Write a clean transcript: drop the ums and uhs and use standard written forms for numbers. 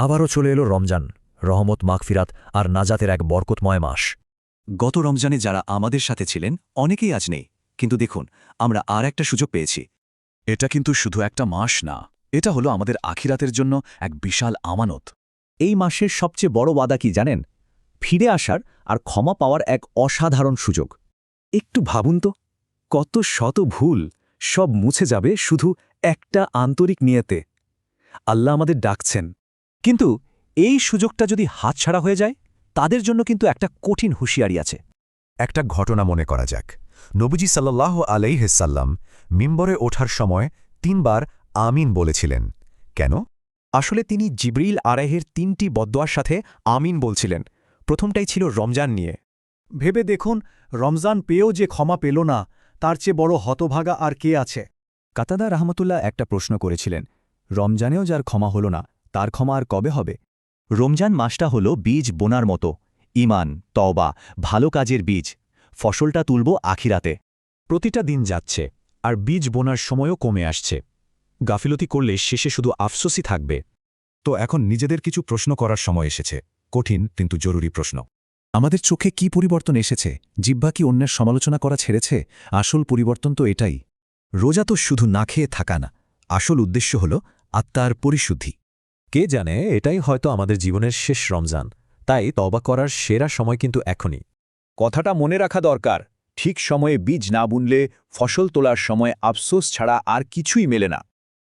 আবারও চলে এলো রমজান, রহমত, মাগফিরাত আর নাজাতের এক বরকতময় মাস। গত রমজানে যারা আমাদের সাথে ছিলেন অনেকেই আজ নেই, কিন্তু দেখুন আমরা আর একটা সুযোগ পেয়েছি। এটা কিন্তু শুধু একটা মাস না, এটা হলো আমাদের আখিরাতের জন্য এক বিশাল আমানত। এই মাসের সবচেয়ে বড় ওয়াদা কি জানেন? ফিরে আসার আর ক্ষমা পাওয়ার এক অসাধারণ সুযোগ। একটু ভাবুন তো, কত শত ভুল সব মুছে যাবে শুধু একটা আন্তরিক নিয়তে। আল্লাহ আমাদের ডাকছেন, কিন্তু এই সুযোগটা যদি হাতছাড়া হয়ে যায়, তাদের জন্য কিন্তু একটা কঠিন হুঁশিয়ারি আছে। একটা ঘটনা মনে করা যাক। নবীজি সাল্লাল্লাহু আলাইহিসাল্লাম মিম্বরে ওঠার সময় ৩ বার আমিন বলেছিলেন। কেন? আসলে তিনি জিবরিল আলাইহির ৩টি বদদোয়ার সাথে আমিন বলছিলেন। প্রথমটাই ছিল রমজান নিয়ে। ভেবে দেখুন, রমজান পেয়েও যে ক্ষমা পেল না, তার চেয়ে বড় হতভাগা আর কে আছে? কাতাদা রাহমাতুল্লাহ একটা প্রশ্ন করেছিলেন, রমজানেও যার ক্ষমা হল না, তার ক্ষমা আর কবে হবে? রমজান মাসটা হল বীজ বোনার মতো, ঈমান, তওবা, ভালো কাজের বীজ। ফসলটা তুলব আখিরাতে। প্রতিটা দিন যাচ্ছে, আর বীজ বোনার সময়ও কমে আসছে। গাফিলতি করলে শেষে শুধু আফসোসই থাকবে। তো এখন নিজেদের কিছু প্রশ্ন করার সময় এসেছে, কঠিন কিন্তু জরুরি প্রশ্ন। আমাদের চোখে কি পরিবর্তন এসেছে? জিহ্বা কি অন্যের সমালোচনা করা ছেড়েছে? আসল পরিবর্তন তো এটাই। রোজা তো শুধু না খেয়ে থাকা না, আসল উদ্দেশ্য হল আত্মার পরিশুদ্ধি। কে জানে, এটাই হয়তো আমাদের জীবনের শেষ রমজান। তাই তওবা করার সেরা সময় কিন্তু এখনই। কথাটা মনে রাখা দরকার, ঠিক সময়ে বীজ না বুনলে ফসল তোলার সময় আফসোস ছাড়া আর কিছুই মেলে না।